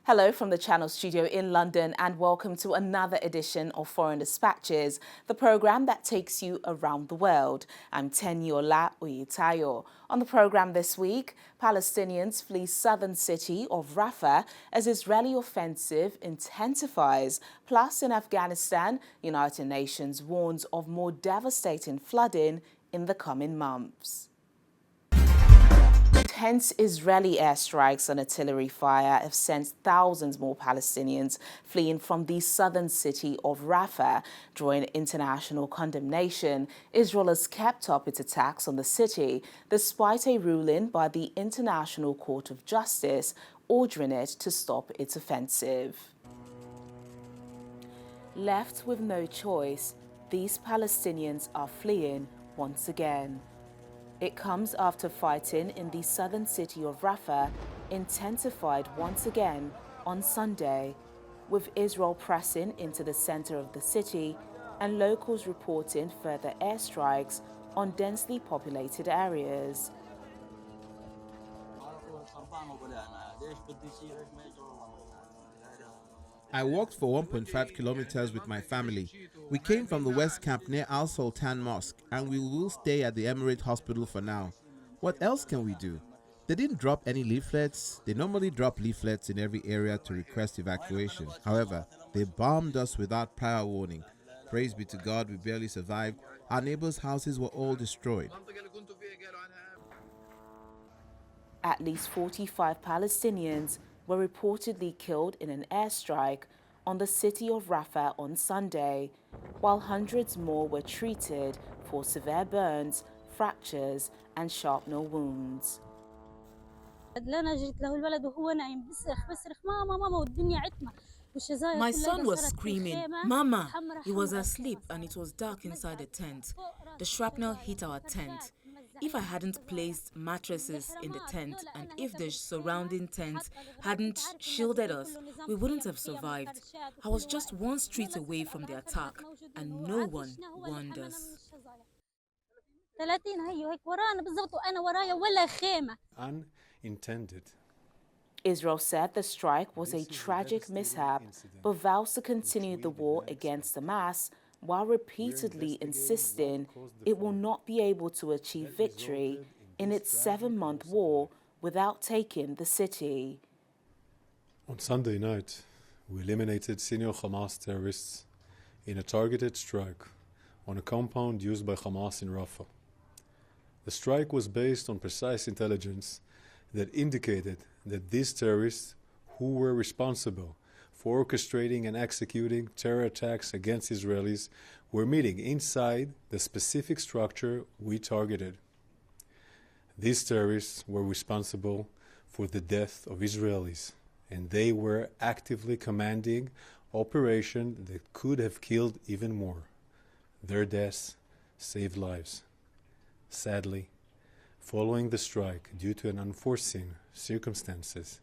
Hello from the Channel studio in London and welcome to another edition of Foreign Dispatches, the programme that takes you around the world. I'm Tenyola Uyitayo. On the programme this week, Palestinians flee southern city of Rafah as Israeli offensive intensifies. Plus, in Afghanistan, United Nations warns of more devastating flooding in the coming months. Intense Israeli airstrikes and artillery fire have sent thousands more Palestinians fleeing from the southern city of Rafah. Drawing international condemnation, Israel has kept up its attacks on the city, despite a ruling by the International Court of Justice ordering it to stop its offensive. Left with no choice, these Palestinians are fleeing once again. It comes after fighting in the southern city of Rafah intensified once again on Sunday, with Israel pressing into the center of the city and locals reporting further airstrikes on densely populated areas. I walked for 1.5 kilometers with my family. We came from the West Camp near Al Sultan Mosque, and we will stay at the Emirate Hospital for now. What else can we do? They didn't drop any leaflets. They normally drop leaflets in every area to request evacuation. However, they bombed us without prior warning. Praise be to God, we barely survived. Our neighbors' houses were all destroyed. At least 45 Palestinians were reportedly killed in an airstrike on the city of Rafah on Sunday, while hundreds more were treated for severe burns, fractures and shrapnel wounds. My son was screaming, "Mama!" He was asleep and it was dark inside the tent. The shrapnel hit our tent. If I hadn't placed mattresses in the tent and if the surrounding tent hadn't shielded us, we wouldn't have survived. I was just one street away from the attack and no one warned us. Unintended. Israel said the strike was a tragic mishap, but vows to continue the war against Hamas while repeatedly insisting it will not be able to achieve victory in its 7-month war without taking the city. On Sunday night, we eliminated senior Hamas terrorists in a targeted strike on a compound used by Hamas in Rafah. The strike was based on precise intelligence that indicated that these terrorists, who were responsible for orchestrating and executing terror attacks against Israelis, were meeting inside the specific structure we targeted. These terrorists were responsible for the death of Israelis, and they were actively commanding operations that could have killed even more. Their deaths saved lives. Sadly, following the strike, due to an unforeseen circumstances,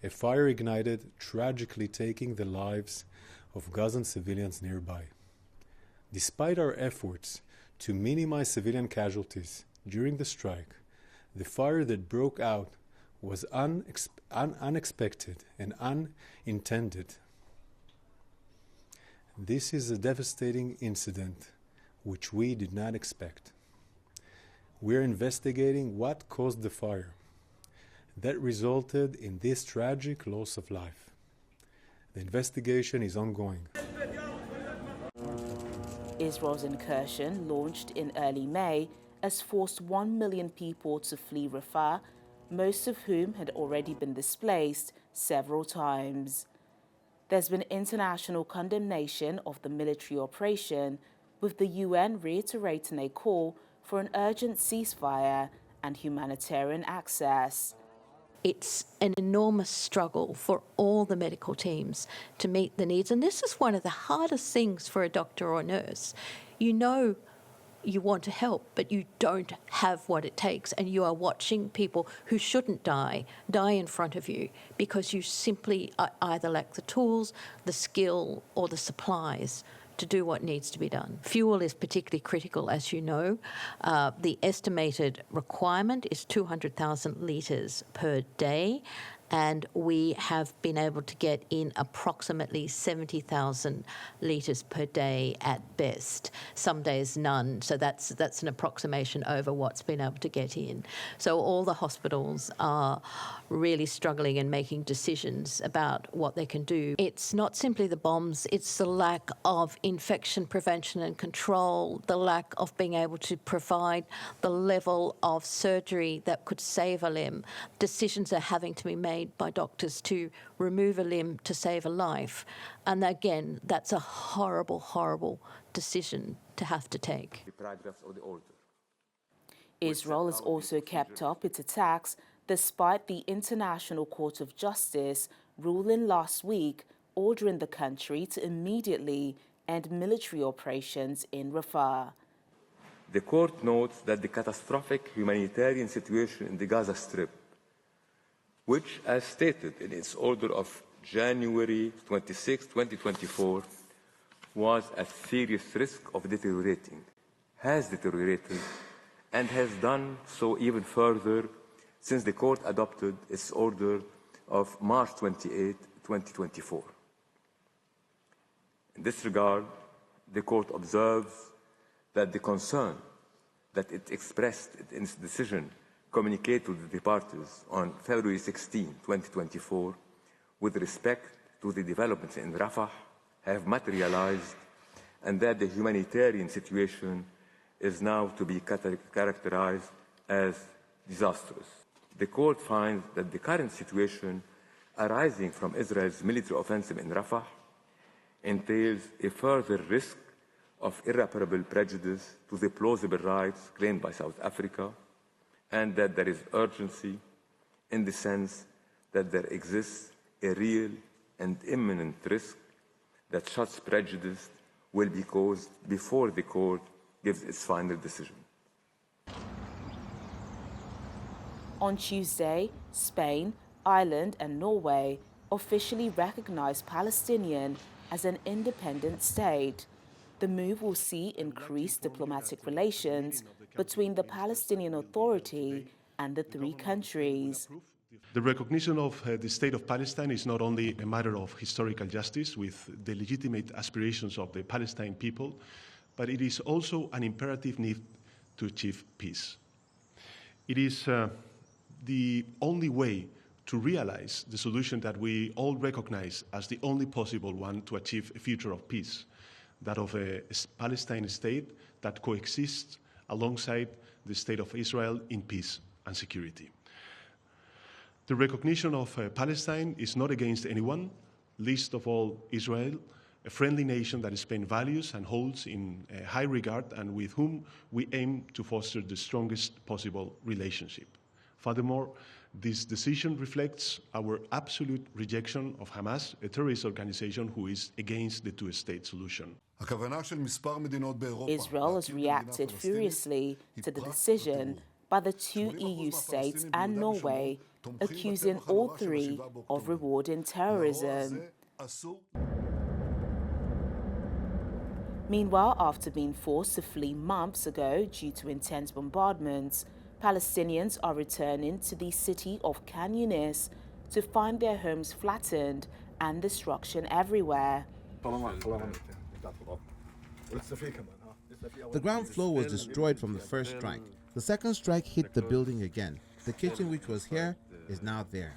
a fire ignited, tragically taking the lives of Gazan civilians nearby. Despite our efforts to minimize civilian casualties during the strike, the fire that broke out was unexpected and unintended. This is a devastating incident which we did not expect. We are investigating what caused the fire that resulted in this tragic loss of life. The investigation is ongoing. Israel's incursion, launched in early May, has forced 1 million people to flee Rafah, most of whom had already been displaced several times. There's been international condemnation of the military operation, with the UN reiterating a call for an urgent ceasefire and humanitarian access. It's an enormous struggle for all the medical teams to meet the needs. And this is one of the hardest things for a doctor or nurse. You know you want to help, but you don't have what it takes. And you are watching people who shouldn't die in front of you because you simply either lack the tools, the skill, or the supplies to do what needs to be done. Fuel is particularly critical, as you know. The estimated requirement is 200,000 litres per day, and we have been able to get in approximately 70,000 litres per day at best. Some days none, so that's an approximation over what's been able to get in. So all the hospitals are really struggling and making decisions about what they can do. It's not simply the bombs, it's the lack of infection prevention and control, the lack of being able to provide the level of surgery that could save a limb. Decisions are having to be made by doctors to remove a limb to save a life. And again, that's a horrible, horrible decision to have to take. Israel has also kept up its attacks despite the International Court of Justice ruling last week ordering the country to immediately end military operations in Rafah. The court notes that the catastrophic humanitarian situation in the Gaza Strip, which, as stated in its order of January 26, 2024, was at serious risk of deteriorating, has deteriorated, and has done so even further since the court adopted its order of March 28, 2024. In this regard, the court observes that the concern that it expressed in its decision communicated to the parties on February 16, 2024, with respect to the developments in Rafah have materialized, and that the humanitarian situation is now to be characterized as disastrous. The court finds that the current situation arising from Israel's military offensive in Rafah entails a further risk of irreparable prejudice to the plausible rights claimed by South Africa, and that there is urgency in the sense that there exists a real and imminent risk that such prejudice will be caused before the court gives its final decision. On Tuesday, Spain, Ireland and Norway officially recognized Palestinian as an independent state. The move will see increased diplomatic relations between the Palestinian Authority and the three countries. The recognition of the State of Palestine is not only a matter of historical justice with the legitimate aspirations of the Palestine people, but it is also an imperative need to achieve peace. It is the only way to realize the solution that we all recognize as the only possible one to achieve a future of peace, that of a Palestine state that coexists alongside the State of Israel in peace and security. The recognition of Palestine is not against anyone, least of all Israel, a friendly nation that Spain values and holds in high regard and with whom we aim to foster the strongest possible relationship. Furthermore, this decision reflects our absolute rejection of Hamas, a terrorist organization who is against the two-state solution. Israel has reacted furiously to the decision by the two EU states and Norway, accusing all three of rewarding terrorism. Meanwhile, after being forced to flee months ago due to intense bombardments, Palestinians are returning to the city of Younis to find their homes flattened and destruction everywhere. The ground floor was destroyed from the first strike. The second strike hit the building again. The kitchen, which was here, is now there.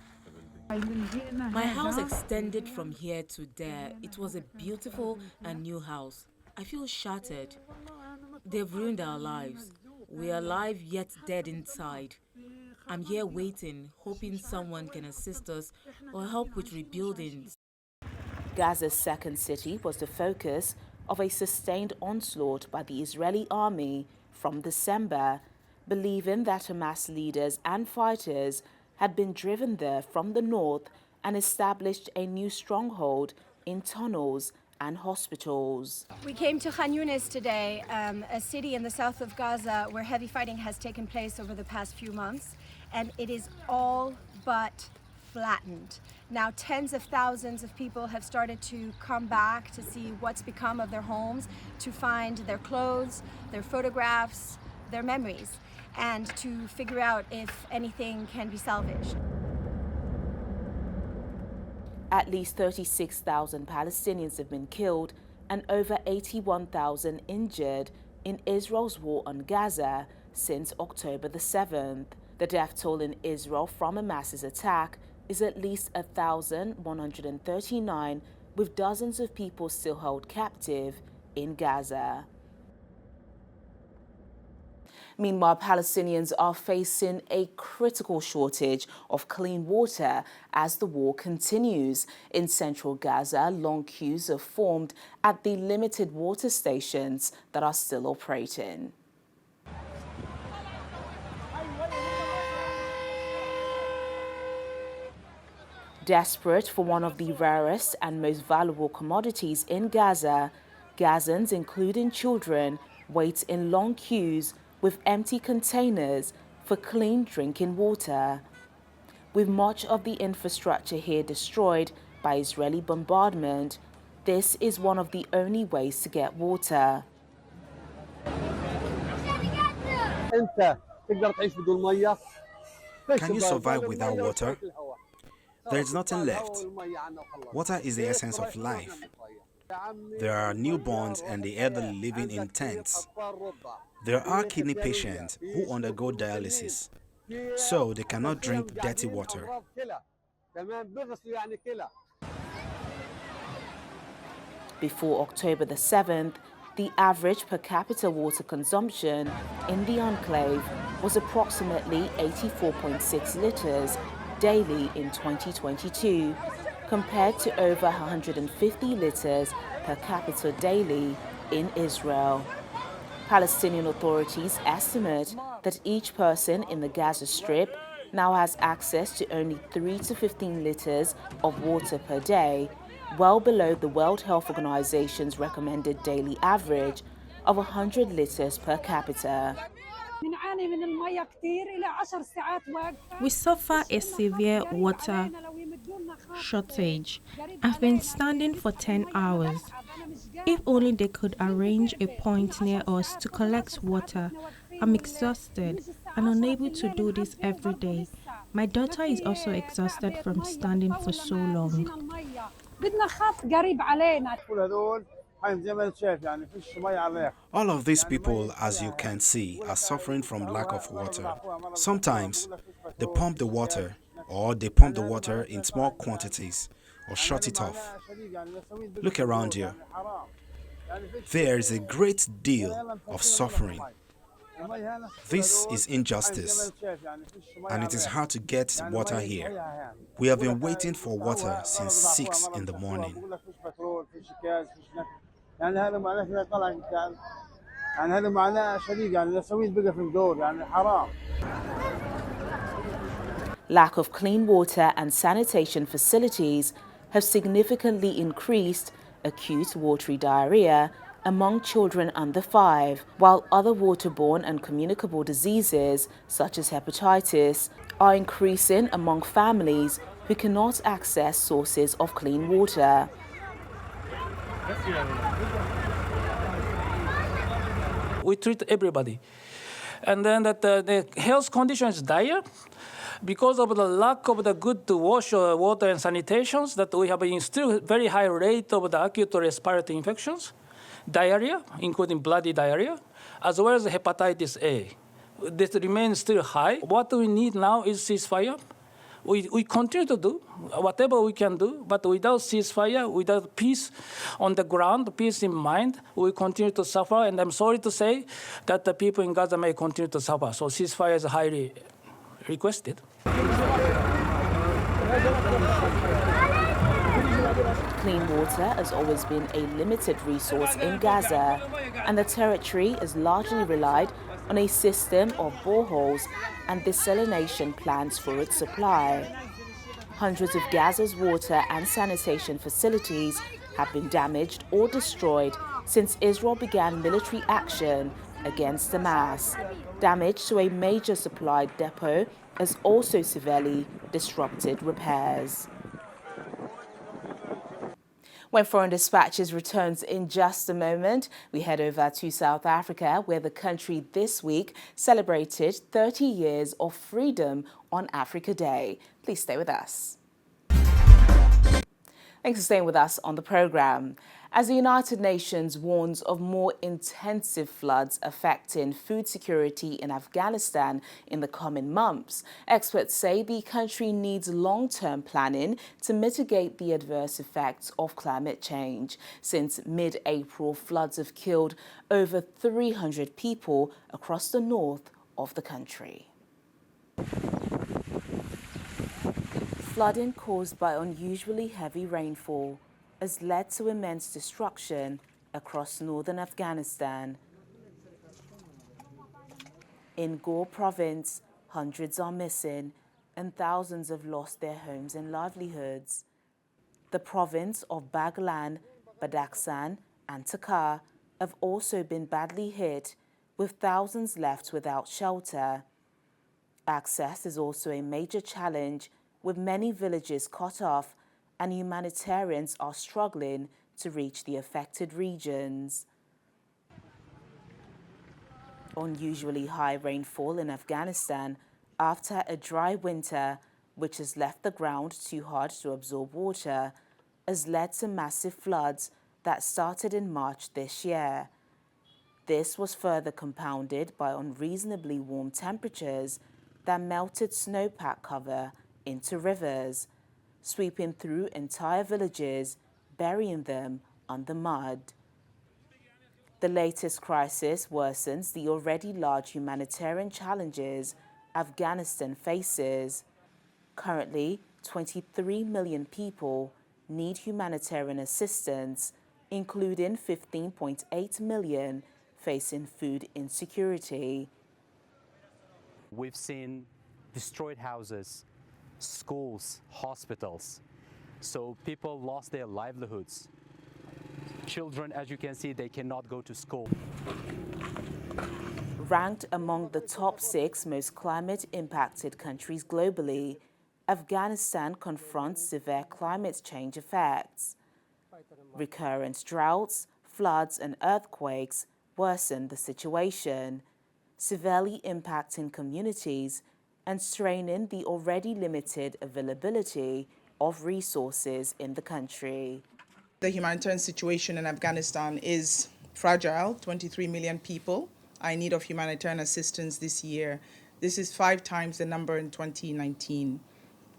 My house extended from here to there. It was a beautiful and new house. I feel shattered. They've ruined our lives. We are alive yet dead inside. I'm here waiting, hoping someone can assist us or help with rebuilding. Gaza's second city was the focus of a sustained onslaught by the Israeli army from December, believing that Hamas leaders and fighters had been driven there from the north and established a new stronghold in tunnels and hospitals. We came to Khan Younis today, a city in the south of Gaza where heavy fighting has taken place over the past few months, and it is all but flattened. Now tens of thousands of people have started to come back to see what's become of their homes, to find their clothes, their photographs, their memories, and to figure out if anything can be salvaged. At least 36,000 Palestinians have been killed and over 81,000 injured in Israel's war on Gaza since October the 7th. The death toll in Israel from a massive attack is at least 1,139, with dozens of people still held captive in Gaza. Meanwhile, Palestinians are facing a critical shortage of clean water as the war continues. In central Gaza, long queues have formed at the limited water stations that are still operating. Desperate for one of the rarest and most valuable commodities in Gaza, Gazans, including children, wait in long queues with empty containers for clean drinking water. With much of the infrastructure here destroyed by Israeli bombardment, this is one of the only ways to get water. Can you survive without water? There is nothing left. Water is the essence of life. There are newborns and the elderly living in tents. There are kidney patients who undergo dialysis, so they cannot drink dirty water. Before October the 7th, the average per capita water consumption in the enclave was approximately 84.6 litres daily in 2022, compared to over 150 litres per capita daily in Israel. Palestinian authorities estimate that each person in the Gaza Strip now has access to only 3 to 15 litres of water per day, well below the World Health Organization's recommended daily average of 100 litres per capita. We suffer a severe water shortage. I've been standing for 10 hours. If only they could arrange a point near us to collect water. I'm exhausted and unable to do this every day. My daughter is also exhausted from standing for so long. All of these people, as you can see, are suffering from lack of water. Sometimes they pump the water, or they pump the water in small quantities, or shut it off. Look around you. There is a great deal of suffering. This is injustice, and it is hard to get water here. We have been waiting for water since 6 in the morning. Lack of clean water and sanitation facilities have significantly increased acute watery diarrhea among children under 5, while other waterborne and communicable diseases, such as hepatitis, are increasing among families who cannot access sources of clean water. We treat everybody. And then that the health condition is dire because of the lack of the good to wash water and sanitations, that we have still very high rate of the acute respiratory infections, diarrhea, including bloody diarrhea, as well as hepatitis A. This remains still high. What we need now is ceasefire. We continue to do whatever we can do, but without ceasefire, without peace on the ground, peace in mind, we continue to suffer. And I'm sorry to say that the people in Gaza may continue to suffer. So ceasefire is highly requested. Clean water has always been a limited resource in Gaza, and the territory has largely relied on a system of boreholes and desalination plants for its supply. Hundreds of Gaza's water and sanitation facilities have been damaged or destroyed since Israel began military action against Hamas. Damage to a major supply depot has also severely disrupted repairs. When Foreign Dispatches returns in just a moment, we head over to South Africa, where the country this week celebrated 30 years of freedom on Africa Day. Please stay with us. Thanks for staying with us on the programme. As the United Nations warns of more intensive floods affecting food security in Afghanistan in the coming months, experts say the country needs long-term planning to mitigate the adverse effects of climate change. Since mid-April, floods have killed over 300 people across the north of the country. Flooding caused by unusually heavy rainfall has led to immense destruction across northern Afghanistan. In Ghor province, hundreds are missing and thousands have lost their homes and livelihoods. The province of Baghlan, Badakhshan and Takhar have also been badly hit, with thousands left without shelter. Access is also a major challenge, with many villages cut off, and humanitarians are struggling to reach the affected regions. Unusually high rainfall in Afghanistan after a dry winter, which has left the ground too hard to absorb water, has led to massive floods that started in March this year. This was further compounded by unreasonably warm temperatures that melted snowpack cover into rivers, sweeping through entire villages, burying them under mud. The latest crisis worsens the already large humanitarian challenges Afghanistan faces. Currently, 23 million people need humanitarian assistance, including 15.8 million facing food insecurity. We've seen destroyed houses, schools, hospitals. So people lost their livelihoods. Children, as you can see, they cannot go to school. Ranked among the top 6 most climate-impacted countries globally, Afghanistan confronts severe climate change effects. Recurrent droughts, floods and earthquakes worsen the situation, severely impacting communities and straining the already limited availability of resources in the country. The humanitarian situation in Afghanistan is fragile. 23 million people are in need of humanitarian assistance this year. This is 5 times the number in 2019.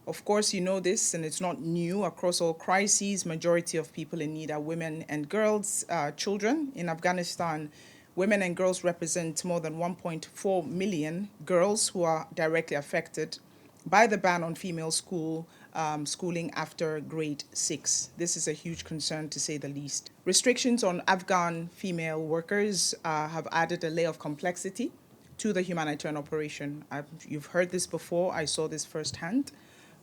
Of course, you know this, and it's not new. Across all crises, majority of people in need are women and girls, children. In Afghanistan, women and girls represent more than 1.4 million girls who are directly affected by the ban on female schooling after grade 6. This is a huge concern, to say the least. Restrictions on Afghan female workers have added a layer of complexity to the humanitarian operation. You've heard this before. I saw this firsthand.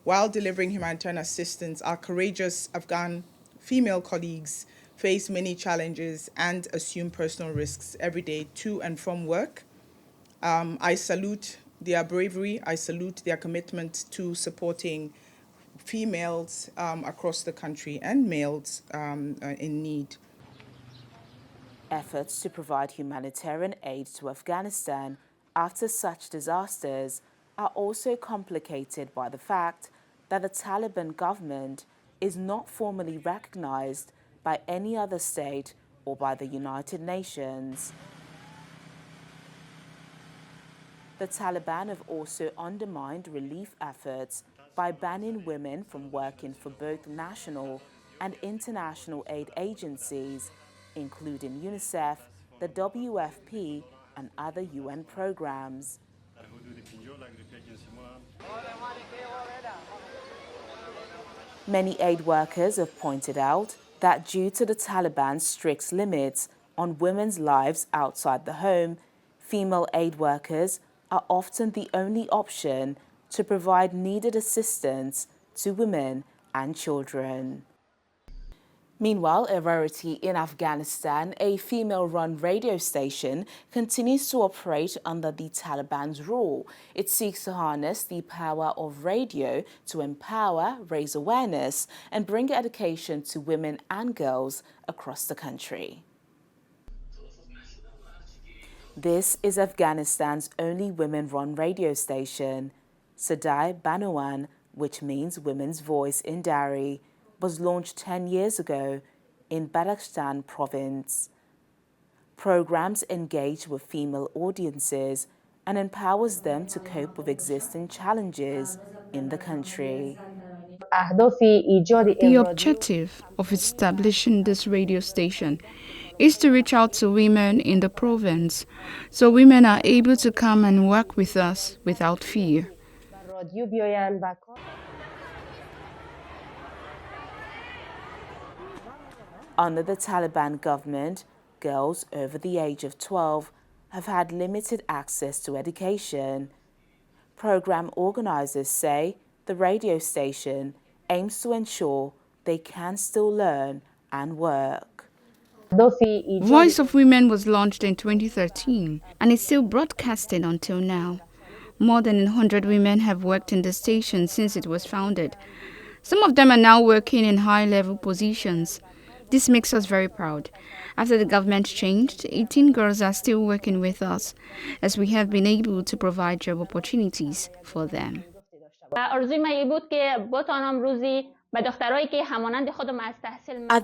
While delivering humanitarian assistance, our courageous Afghan female colleagues face many challenges and assume personal risks every day to and from work. I salute their bravery. I salute their commitment to supporting females across the country and males in need. Efforts to provide humanitarian aid to Afghanistan after such disasters are also complicated by the fact that the Taliban government is not formally recognized by any other state or by the United Nations. The Taliban have also undermined relief efforts by banning women from working for both national and international aid agencies, including UNICEF, the WFP, and other UN programs. Many aid workers have pointed out that due to the Taliban's strict limits on women's lives outside the home, female aid workers are often the only option to provide needed assistance to women and children. Meanwhile, a rarity in Afghanistan, a female-run radio station continues to operate under the Taliban's rule. It seeks to harness the power of radio to empower, raise awareness, and bring education to women and girls across the country. This is Afghanistan's only women-run radio station, Sadai Banawan, which means women's voice in Dari. was launched 10 years ago in Balochistan province. Programs engage with female audiences and empowers them to cope with existing challenges in the country. The objective of establishing this radio station is to reach out to women in the province so women are able to come and work with us without fear. Under the Taliban government, girls over the age of 12 have had limited access to education. Program organizers say the radio station aims to ensure they can still learn and work. Voice of Women was launched in 2013 and is still broadcasting until now. More than 100 women have worked in the station since it was founded. Some of them are now working in high-level positions. This makes us very proud. After the government changed, 18 girls are still working with us, as we have been able to provide job opportunities for them. At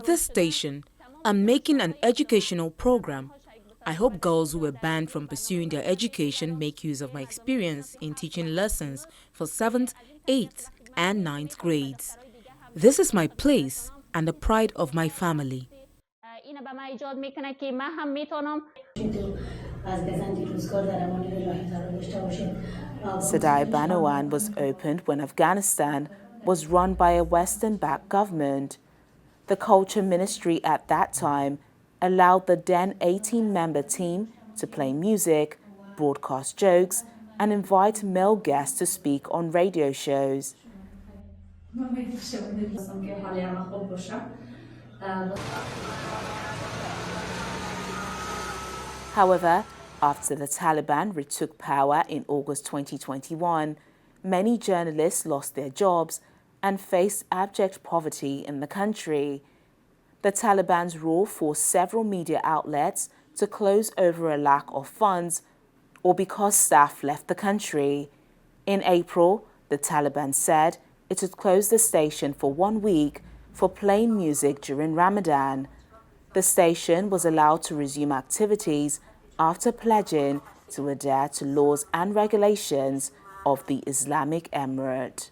this station, I'm making an educational program. I hope girls who were banned from pursuing their education make use of my experience in teaching lessons for 7th, 8th, and 9th grades. This is my place and the pride of my family. Sadai Banawan was opened when Afghanistan was run by a Western-backed government. The Culture Ministry at that time allowed the then 18-member team to play music, broadcast jokes, and invite male guests to speak on radio shows. However, after the Taliban retook power in August 2021, many journalists lost their jobs and faced abject poverty in the country. The Taliban's rule forced several media outlets to close over a lack of funds or because staff left the country. In April, the Taliban said it would close the station for 1 week for playing music during Ramadan. The station was allowed to resume activities after pledging to adhere to laws and regulations of the Islamic Emirate.